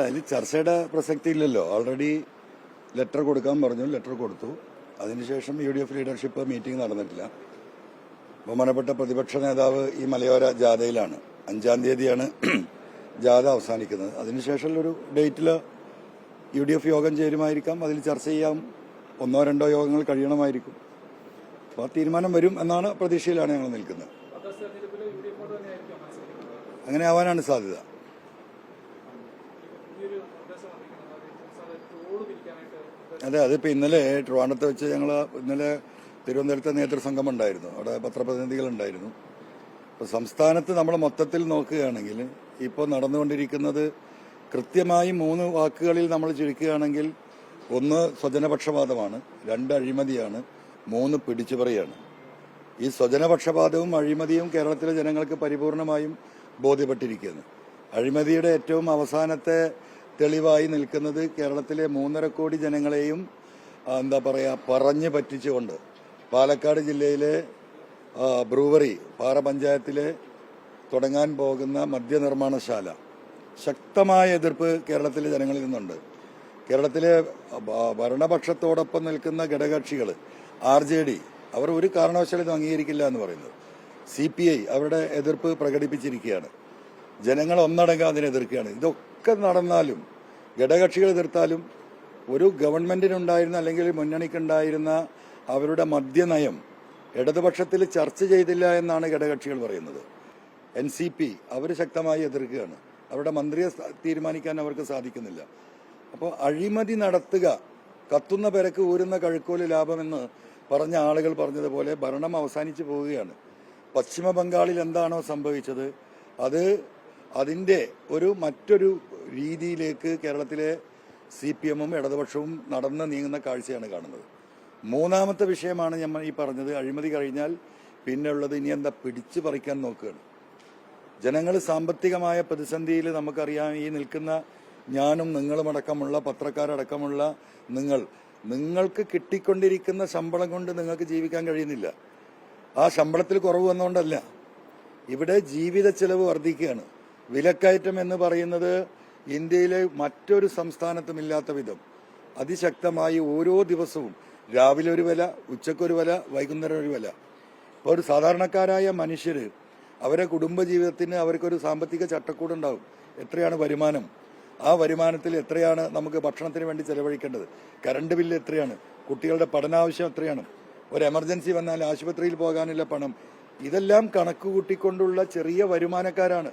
അതിൽ ചർച്ചയുടെ പ്രസക്തി ഇല്ലല്ലോ. ഓൾറെഡി ലെറ്റർ കൊടുക്കാൻ പറഞ്ഞു, ലെറ്റർ കൊടുത്തു. അതിനുശേഷം UDF ലീഡർഷിപ്പ് മീറ്റിംഗ് നടന്നിട്ടില്ല. ബഹുമാനപ്പെട്ട പ്രതിപക്ഷ നേതാവ് ഈ മലയോര ജാഥയിലാണ്. 5-ാം തീയതിയാണ് ജാഥ അവസാനിക്കുന്നത്. അതിനുശേഷമുള്ളൊരു ഡേറ്റിൽ UDF യോഗം ചേരുമായിരിക്കാം, അതിൽ ചർച്ച ചെയ്യാം. 1-2 യോഗങ്ങൾ കഴിയണമായിരിക്കും. അപ്പോൾ ആ തീരുമാനം വരും എന്നാണ് പ്രതീക്ഷയിലാണ് ഞങ്ങൾ നിൽക്കുന്നത്. അങ്ങനെ ആവാനാണ് സാധ്യത. അതെ, അതിപ്പോൾ ഇന്നലെ ട്രിവാൻഡ്രത്ത് വെച്ച് ഇന്നലെ തിരുവനന്തപുരത്തെ നേതൃസംഘം ഉണ്ടായിരുന്നു. അവിടെ പത്രപ്രതിനിധികളുണ്ടായിരുന്നു. ഇപ്പോൾ സംസ്ഥാനത്ത് നമ്മൾ മൊത്തത്തിൽ നോക്കുകയാണെങ്കിൽ ഇപ്പോൾ നടന്നുകൊണ്ടിരിക്കുന്നത് കൃത്യമായി 3 വാക്കുകളിൽ നമ്മൾ ചുരുക്കുകയാണെങ്കിൽ 1 സ്വജനപക്ഷപാതമാണ്, 2 അഴിമതിയാണ്, 3 പിടിച്ചുപറിയാണ്. ഈ സ്വജനപക്ഷപാതവും അഴിമതിയും കേരളത്തിലെ ജനങ്ങൾക്ക് പരിപൂർണമായും ബോധ്യപ്പെട്ടിരിക്കുന്നു. അഴിമതിയുടെ ഏറ്റവും അവസാനത്തെ തെളിവായി നിൽക്കുന്നത് കേരളത്തിലെ 3.5 കോടി ജനങ്ങളെയും പറഞ്ഞു പറ്റിച്ചുകൊണ്ട് പാലക്കാട് ജില്ലയിലെ ബ്രൂവറി പാറ പഞ്ചായത്തിലെ തുടങ്ങാൻ പോകുന്ന മദ്യനിർമ്മാണശാല ശക്തമായ എതിർപ്പ് കേരളത്തിലെ ജനങ്ങളിൽ നിന്നുണ്ട്. കേരളത്തിലെ ഭരണപക്ഷത്തോടൊപ്പം നിൽക്കുന്ന ഘടകകക്ഷികൾ RJD അവർ ഒരു കാരണവശാലും ഇത് അംഗീകരിക്കില്ല എന്ന് പറയുന്നത്. CPI അവരുടെ എതിർപ്പ് പ്രകടിപ്പിച്ചിരിക്കുകയാണ്. ജനങ്ങൾ ഒന്നടങ്കം അതിനെ എതിർക്കുകയാണ്. ഇതൊക്കെ നടന്നാലും ഘടകകക്ഷികൾ എതിർത്താലും ഒരു ഗവൺമെന്റിനുണ്ടായിരുന്ന അല്ലെങ്കിൽ മുന്നണിക്കുണ്ടായിരുന്ന അവരുടെ മദ്യനയം ഇടതുപക്ഷത്തിൽ ചർച്ച ചെയ്തില്ല എന്നാണ് ഘടകകക്ഷികൾ പറയുന്നത്. NCP അവർ ശക്തമായി എതിർക്കുകയാണ്. അവരുടെ മന്ത്രിയെ തീരുമാനിക്കാൻ അവർക്ക് സാധിക്കുന്നില്ല. അപ്പോൾ അഴിമതി നടത്തുക, കത്തുന്ന പെരക്ക് ഊരുന്ന കഴുക്കോല് ലാഭമെന്ന് പറഞ്ഞ ആളുകൾ പറഞ്ഞതുപോലെ ഭരണം അവസാനിച്ചു പോവുകയാണ്. പശ്ചിമ ബംഗാളിൽ എന്താണോ സംഭവിച്ചത് അതിന്റെ മറ്റൊരു രീതിയിലേക്ക് കേരളത്തിലെ CPM-ഉം ഇടതുപക്ഷവും നടന്ന് നീങ്ങുന്ന കാഴ്ചയാണ് കാണുന്നത്. 3ാമത്തെ വിഷയമാണ് ഞാൻ ഈ പറഞ്ഞത്. അഴിമതി കഴിഞ്ഞാൽ പിന്നെ ഉള്ളത് ഇനി എന്താ, പിടിച്ചു പറിക്കാൻ നോക്കുകയാണ്. ജനങ്ങൾ സാമ്പത്തികമായ പ്രതിസന്ധിയിൽ നമുക്കറിയാം. ഈ നിൽക്കുന്ന ഞാനും നിങ്ങളുമടക്കമുള്ള പത്രക്കാരടക്കമുള്ള നിങ്ങൾക്ക് കിട്ടിക്കൊണ്ടിരിക്കുന്ന ശമ്പളം കൊണ്ട് നിങ്ങൾക്ക് ജീവിക്കാൻ കഴിയുന്നില്ല. ആ ശമ്പളത്തിൽ കുറവ് വന്നുകൊണ്ടല്ല, ഇവിടെ ജീവിത ചെലവ് വർദ്ധിക്കുകയാണ്. വിലക്കയറ്റം എന്ന് പറയുന്നത് ഇന്ത്യയിലെ മറ്റൊരു സംസ്ഥാനത്തും ഇല്ലാത്ത വിധം അതിശക്തമായി ഓരോ ദിവസവും രാവിലെ ഒരു വില, ഉച്ചക്കൊരു വില, വൈകുന്നേരം ഒരു വില. ഇപ്പോൾ ഒരു സാധാരണക്കാരായ മനുഷ്യര് അവരെ കുടുംബജീവിതത്തിന് അവർക്കൊരു സാമ്പത്തിക ചട്ടക്കൂടുണ്ടാവും. എത്രയാണ് വരുമാനം, ആ വരുമാനത്തിൽ എത്രയാണ് നമുക്ക് ഭക്ഷണത്തിന് വേണ്ടി ചെലവഴിക്കേണ്ടത്, കറണ്ട് ബില്ല് എത്രയാണ്, കുട്ടികളുടെ പഠനാവശ്യം എത്രയാണ്, ഒരു എമർജൻസി വന്നാൽ ആശുപത്രിയിൽ പോകാനുള്ള പണം, ഇതെല്ലാം കണക്ക് കൂട്ടിക്കൊണ്ടുള്ള ചെറിയ വരുമാനക്കാരാണ്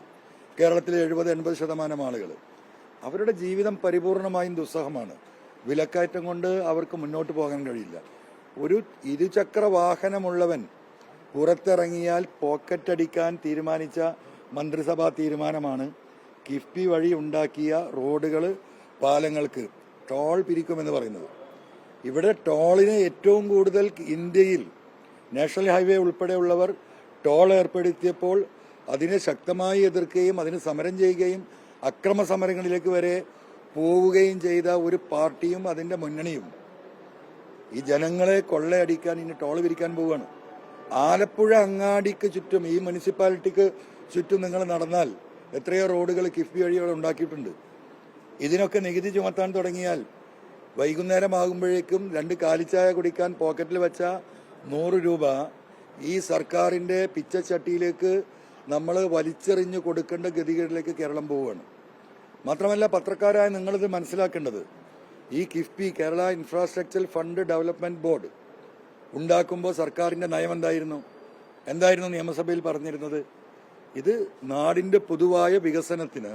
കേരളത്തിലെ 70-80% ആളുകൾ. അവരുടെ ജീവിതം പരിപൂർണമായും ദുസ്സഹമാണ്. വിലക്കയറ്റം കൊണ്ട് അവർക്ക് മുന്നോട്ട് പോകാൻ കഴിയില്ല. ഒരു ഇരുചക്ര വാഹനമുള്ളവൻ പുറത്തിറങ്ങിയാൽ പോക്കറ്റടിക്കാൻ തീരുമാനിച്ച മന്ത്രിസഭാ തീരുമാനമാണ് കിഫ്ബി വഴി ഉണ്ടാക്കിയ റോഡുകൾ, പാലങ്ങൾക്ക് ടോൾ പിരിക്കുമെന്ന് പറയുന്നത്. ഇവിടെ ടോളിന് ഏറ്റവും കൂടുതൽ ഇന്ത്യയിൽ നാഷണൽ ഹൈവേ ഉൾപ്പെടെയുള്ളവർ ടോൾ ഏർപ്പെടുത്തിയപ്പോൾ അതിനെ ശക്തമായി എതിർക്കുകയും അതിന് സമരം ചെയ്യുകയും അക്രമ സമരങ്ങളിലേക്ക് വരെ പോവുകയും ചെയ്ത ഒരു പാർട്ടിയും അതിന്റെ മുന്നണിയും ഈ ജനങ്ങളെ കൊള്ളയടിക്കാൻ ഇനി ടോൾ പിരിക്കാൻ പോവുകയാണ്. ആലപ്പുഴ അങ്ങാടിക്ക് ചുറ്റും, ഈ മുനിസിപ്പാലിറ്റിക്ക് ചുറ്റും നിങ്ങൾ നടന്നാൽ എത്രയോ റോഡുകൾ കിഫ്ബി വഴി ഉണ്ടാക്കിയിട്ടുണ്ട്. ഇതിനൊക്കെ നികുതി ചുമത്താൻ തുടങ്ങിയാൽ വൈകുന്നേരമാകുമ്പോഴേക്കും 2 കാലിച്ചായ കുടിക്കാൻ പോക്കറ്റിൽ വെച്ച 100 രൂപ ഈ സർക്കാരിന്റെ പിച്ചച്ചട്ടിയിലേക്ക് നമ്മൾ വലിച്ചെറിഞ്ഞു കൊടുക്കേണ്ട ഗതികളിലേക്ക് കേരളം പോവുകയാണ്. മാത്രമല്ല, പത്രക്കാരായ നിങ്ങളിത് മനസ്സിലാക്കേണ്ടത്, ഈ KIIFB Kerala infrastructure fund development board ഉണ്ടാക്കുമ്പോൾ സർക്കാരിന്റെ നയം എന്തായിരുന്നു നിയമസഭയിൽ പറഞ്ഞിരുന്നത്? ഇത് നാടിന്റെ പൊതുവായ വികസനത്തിന്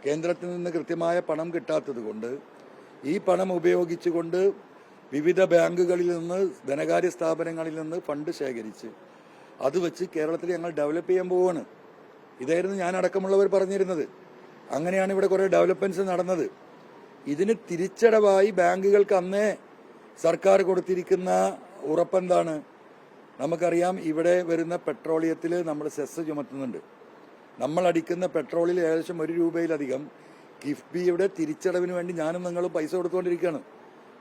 കേന്ദ്രത്തിൽ നിന്ന് കൃത്യമായ പണം കിട്ടാത്തത് കൊണ്ട് ഈ പണം ഉപയോഗിച്ചുകൊണ്ട് വിവിധ ബാങ്കുകളിൽ നിന്ന്, ധനകാര്യ സ്ഥാപനങ്ങളിൽ നിന്ന് ഫണ്ട് ശേഖരിച്ച് അത് വെച്ച് കേരളത്തിൽ ഞങ്ങൾ ഡെവലപ്പ് ചെയ്യാൻ പോവുകയാണ്. ഇതായിരുന്നു ഞാനടക്കമുള്ളവർ പറഞ്ഞിരുന്നത്. അങ്ങനെയാണ് ഇവിടെ കുറെ ഡെവലപ്മെന്റ്സ് നടന്നത്. ഇതിന് തിരിച്ചടവായി ബാങ്കുകൾക്ക് അന്നേ സർക്കാർ കൊടുത്തിരിക്കുന്ന ഉറപ്പെന്താണ്? നമുക്കറിയാം, ഇവിടെ വരുന്ന പെട്രോളിയത്തിൽ നമ്മൾ സെസ് ചുമത്തുന്നുണ്ട്. നമ്മൾ അടിക്കുന്ന പെട്രോളിൽ ഏകദേശം 1 രൂപയിലധികം കിഫ്ബിയുടെ തിരിച്ചടവിന് വേണ്ടി ഞാനും നിങ്ങളും പൈസ കൊടുത്തുകൊണ്ടിരിക്കുകയാണ്.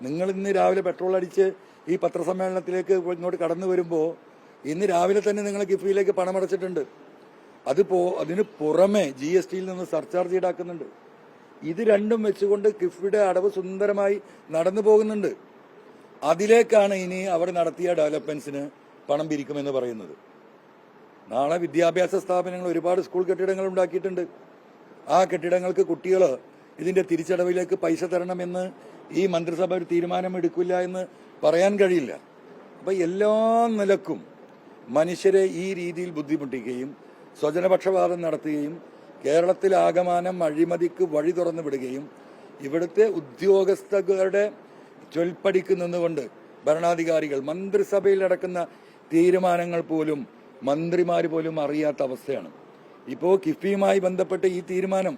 നിങ്ങൾ ഇന്ന് രാവിലെ പെട്രോൾ അടിച്ച് ഈ പത്രസമ്മേളനത്തിലേക്ക് ഇങ്ങോട്ട് കടന്നു വരുമ്പോൾ ഇന്ന് രാവിലെ തന്നെ നിങ്ങൾ കിഫ്ബിയിലേക്ക് പണമടച്ചിട്ടുണ്ട്. അതിന് പുറമെ GSTയിൽ നിന്ന് സർചാർജ് ഈടാക്കുന്നുണ്ട്. ഇത് രണ്ടും വെച്ചുകൊണ്ട് കിഫ്ബിയുടെ അടവ് സുന്ദരമായി നടന്നു പോകുന്നുണ്ട്. അതിലേക്കാണ് ഇനി അവർ നടത്തിയ ഡെവലപ്മെന്റ്സിന് പണം പിരിക്കുമെന്ന് പറയുന്നത്. നാളെ വിദ്യാഭ്യാസ സ്ഥാപനങ്ങൾ ഒരുപാട് സ്കൂൾ കെട്ടിടങ്ങൾ ഉണ്ടാക്കിയിട്ടുണ്ട്. ആ കെട്ടിടങ്ങൾക്ക് കുട്ടികൾ ഇതിന്റെ തിരിച്ചടവിലേക്ക് പൈസ തരണമെന്ന് ഈ മന്ത്രിസഭ ഒരു തീരുമാനം എടുക്കില്ല എന്ന് പറയാൻ കഴിയില്ല. അപ്പൊ എല്ലാ നിലക്കും മനുഷ്യരെ ഈ രീതിയിൽ ബുദ്ധിമുട്ടിക്കുകയും സ്വജനപക്ഷപാതം നടത്തുകയും കേരളത്തിലാകമാനം അഴിമതിക്ക് വഴി തുറന്നു വിടുകയും ഇവിടുത്തെ ഉദ്യോഗസ്ഥരുടെ ചൊൽപ്പടിക്ക് നിന്നുകൊണ്ട് ഭരണാധികാരികൾ മന്ത്രിസഭയിൽ നടക്കുന്ന തീരുമാനങ്ങൾ പോലും മന്ത്രിമാർ പോലും അറിയാത്ത അവസ്ഥയാണ്. ഇപ്പോൾ കിഫ്ബിയുമായി ബന്ധപ്പെട്ട് ഈ തീരുമാനം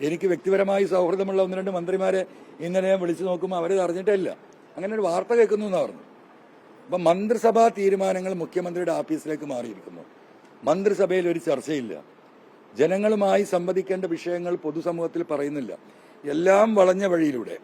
എനിക്ക് വ്യക്തിപരമായി സൗഹൃദമുള്ള 1-2 മന്ത്രിമാരെ ഇന്നലെ ഞാൻ വിളിച്ചു നോക്കുമ്പോൾ അവരത് അറിഞ്ഞിട്ടില്ല. അങ്ങനെ ഒരു വാർത്ത കേൾക്കുന്നു എന്ന് പറഞ്ഞു. അപ്പം മന്ത്രിസഭാ തീരുമാനങ്ങൾ മുഖ്യമന്ത്രിയുടെ ഓഫീസിലേക്ക് മാറിയിരിക്കുന്നു. മന്ത്രിസഭയിൽ ഒരു ചർച്ചയില്ല. ജനങ്ങളുമായി സംവദിക്കേണ്ട വിഷയങ്ങൾ പൊതുസമൂഹത്തിൽ പറയുന്നില്ല. എല്ലാം വളഞ്ഞ വഴിയിലൂടെ